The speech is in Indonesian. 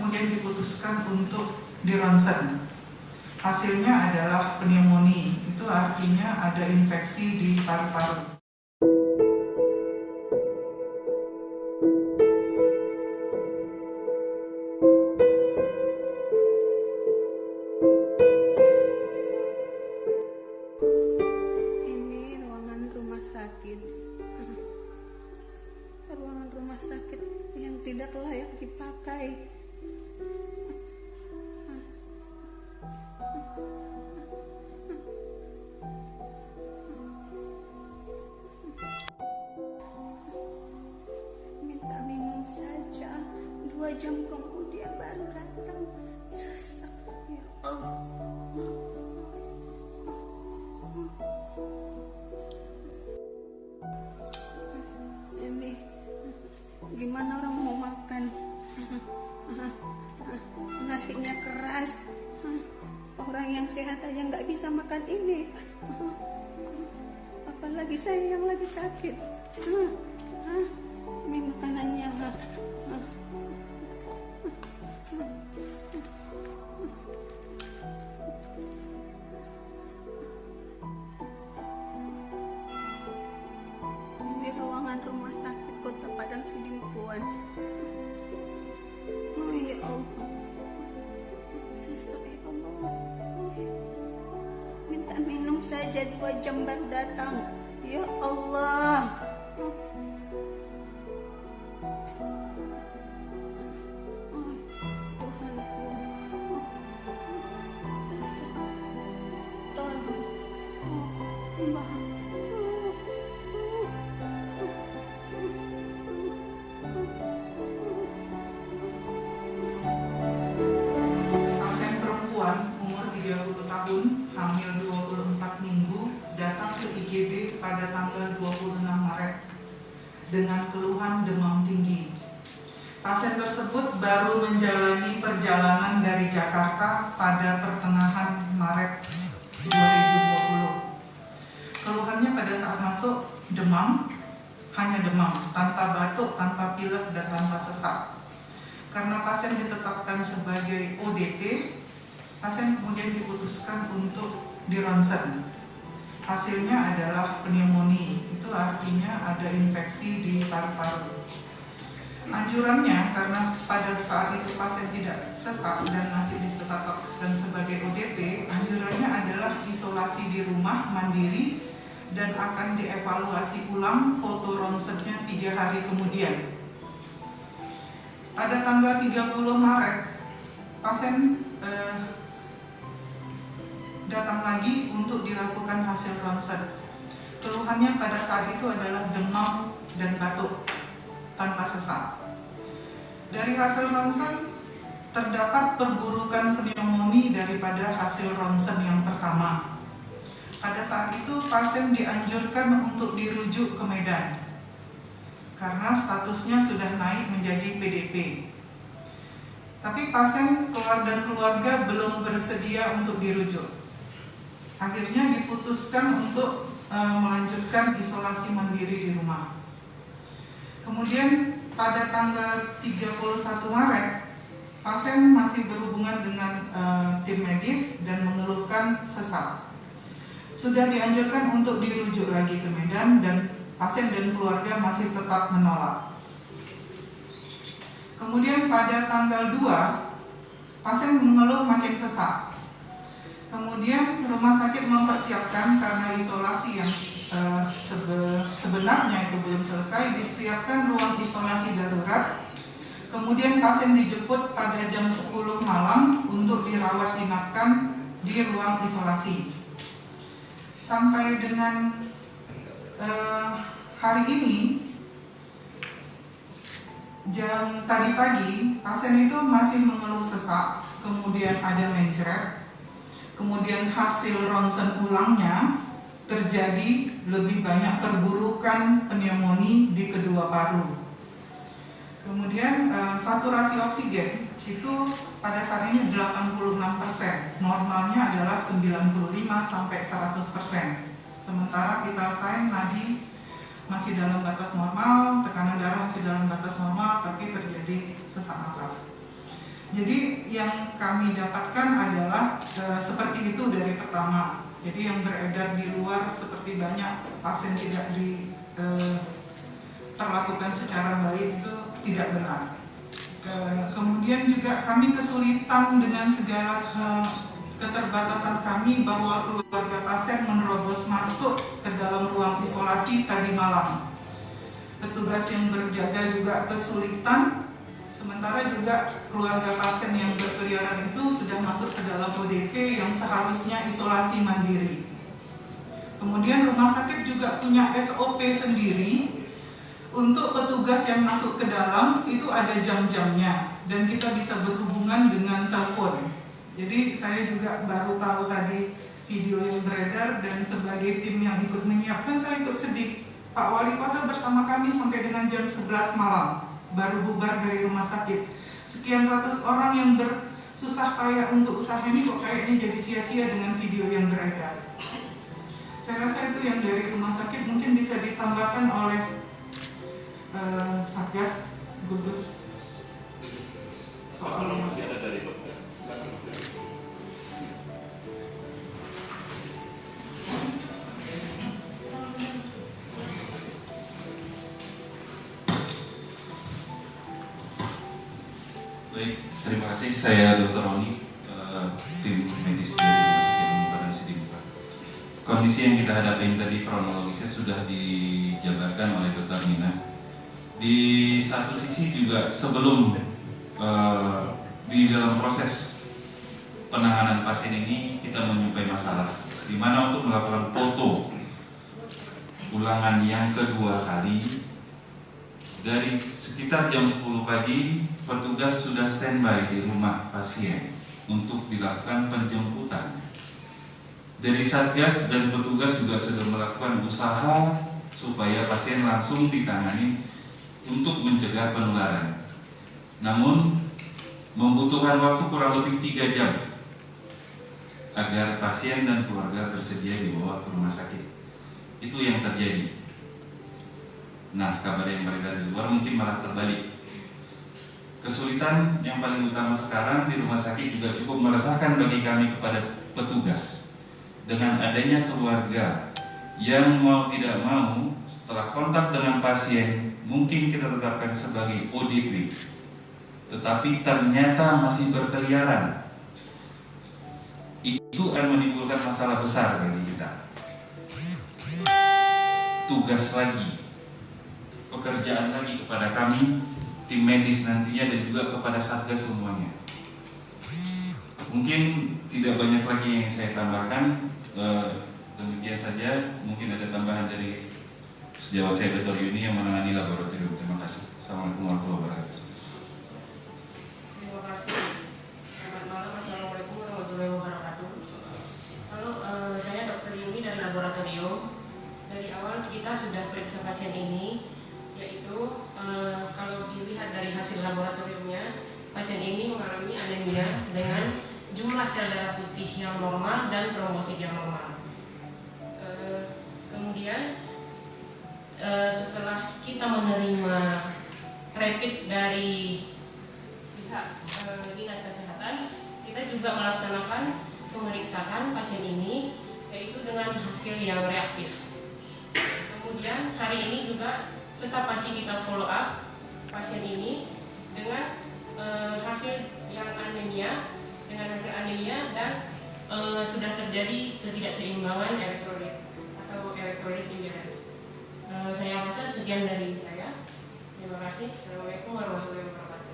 kemudian diputuskan untuk dironsen. Hasilnya adalah pneumonia, itu artinya ada infeksi di paru-paru. Ini ruangan rumah sakit. Ruangan rumah sakit yang tidak layak dipakai. Minta minum saja, 2 jam kemudian baru datang. Sesak, ya Allah. Ini gimana orang mau makan? Nasinya keras. Orang yang sehat aja nggak bisa makan ini. Apalagi saya yang lagi sakit. Ini makanannya. Ini ruangan rumah sakit Kota Padang Sidimpuan. Oh ya Allah, sesak ya Allah. Minta minum saja 2 jam baru datang. Ya Allah. Tuhanku, sesak. Tolong, Mbak. Pasien perempuan umur 30 tahun, hamil 24 minggu, datang ke IGD pada tanggal 26 Maret dengan keluhan demam tinggi. Pasien tersebut baru menjalani perjalanan dari Jakarta pada pertengahan Maret 2020. Keluhannya pada saat masuk demam, hanya demam, tanpa batuk, tanpa pilek, dan tanpa sesak. Karena pasien ditetapkan sebagai ODP, pasien kemudian diputuskan untuk dironsen. Hasilnya adalah pneumonia, itu artinya ada infeksi di paru-paru. Anjurannya, karena pada saat itu pasien tidak sesak dan masih ditetapkan sebagai ODP, anjurannya adalah isolasi di rumah mandiri dan akan dievaluasi ulang foto ronsennya 3 hari kemudian. Pada tanggal 30 Maret, pasien datang lagi untuk dilakukan hasil ronsen. Keluhannya pada saat itu adalah demam dan batuk tanpa sesak. Dari hasil ronsen terdapat perburukan pneumonia daripada hasil ronsen yang pertama. Pada saat itu pasien dianjurkan untuk dirujuk ke Medan karena statusnya sudah naik menjadi PDP. Tapi pasien dan keluarga belum bersedia untuk dirujuk. Akhirnya diputuskan untuk melanjutkan isolasi mandiri di rumah. Kemudian pada tanggal 31 Maret, pasien masih berhubungan dengan tim medis dan mengeluhkan sesak. Sudah dianjurkan untuk dirujuk lagi ke Medan dan pasien dan keluarga masih tetap menolak. Kemudian pada tanggal 2, pasien mengeluh makin sesak. Kemudian rumah sakit mempersiapkan karena isolasi yang sebenarnya itu belum selesai, disiapkan ruang isolasi darurat. Kemudian pasien dijemput pada jam 10 malam untuk dirawat inapkan di ruang isolasi. Sampai dengan hari ini, jam tadi pagi, pasien itu masih mengeluh sesak, kemudian ada mencret, kemudian hasil ronsen ulangnya terjadi lebih banyak perburukan pneumonia di kedua paru. Kemudian saturasi oksigen itu pada saat ini 86%, normalnya adalah 95 sampai 100%. Sementara vital sign nadi masih dalam batas normal, tekanan darah masih dalam batas normal, tapi terjadi sesak napas. Jadi yang kami dapatkan adalah seperti itu dari pertama. Jadi yang beredar di luar seperti banyak pasien tidak diperlakukan secara baik itu tidak benar. Kemudian juga kami kesulitan dengan segala keterbatasan kami bahwa keluarga pasien menerobos masuk ke dalam ruang isolasi tadi malam. Petugas yang berjaga juga kesulitan, sementara juga keluarga pasien yang berkeliaran itu sudah masuk ke dalam ODP yang seharusnya isolasi mandiri. Kemudian rumah sakit juga punya SOP sendiri. Untuk petugas yang masuk ke dalam itu ada jam-jamnya dan kita bisa berhubungan dengan telepon. Jadi saya juga baru tahu tadi video yang beredar dan sebagai tim yang ikut menyiapkan saya ikut sedih. Pak Wali Kota bersama kami sampai dengan jam 11 malam baru bubar dari rumah sakit. Sekian ratus orang yang bersusah payah untuk usaha ini kok kayaknya jadi sia-sia dengan video yang beredar. Saya rasa itu yang dari rumah sakit mungkin bisa ditambahkan oleh Satgas gugus soal masih ada dari dokter. Baik, terima kasih. Saya Dr. Roni, tim medis dari Rumah Sakit Umum Padang Sidibuka. Kondisi yang kita hadapi tadi kronologisnya sudah dijabarkan oleh Dr. Nina. Di satu sisi juga sebelum di dalam proses penanganan pasien ini kita menyukai masalah, di mana untuk melakukan foto ulangan yang kedua kali dari sekitar jam 10 pagi petugas sudah standby di rumah pasien untuk dilakukan penjemputan. Dari Satgas dan petugas juga sudah melakukan usaha supaya pasien langsung ditangani untuk mencegah penularan. Namun membutuhkan waktu kurang lebih 3 jam agar pasien dan keluarga bersedia dibawa ke rumah sakit. Itu yang terjadi. Nah, kabar yang beredar di luar mungkin malah terbalik. Kesulitan yang paling utama sekarang di rumah sakit juga cukup meresahkan bagi kami kepada petugas. Dengan adanya keluarga yang mau tidak mau setelah kontak dengan pasien mungkin kita tetapkan sebagai ODP, tetapi ternyata masih berkeliaran. Itu akan menimbulkan masalah besar bagi kita. Tugas lagi, pekerjaan lagi kepada kami, tim medis nantinya dan juga kepada Satgas semuanya. Mungkin tidak banyak lagi yang saya tambahkan. Demikian saja. Mungkin ada tambahan dari sejawat saya Dr. Yuni yang menangani laboratorium. Terima kasih. Assalamualaikum warahmatullahi wabarakatuh. Terima kasih. Selamat malam. Assalamualaikum warahmatullahi wabarakatuh. Halo, saya Dr. Yuni dari laboratorium. Dari awal kita sudah periksa pasien ini, yaitu kalau dilihat dari hasil laboratoriumnya, pasien ini mengalami anemia dengan jumlah sel darah putih yang normal dan trombosit yang normal. Kemudian setelah kita menerima rapid dari pihak dinas kesehatan, kita juga melaksanakan pemeriksaan pasien ini, yaitu dengan hasil yang reaktif. Kemudian hari ini juga tetap masih kita follow up pasien ini dengan hasil yang anemia, dan sudah terjadi ketidakseimbangan elektrolit atau electrolyte imbalance. Saya rasa sekian dari saya. Terima kasih. Assalamualaikum warahmatullahi wabarakatuh.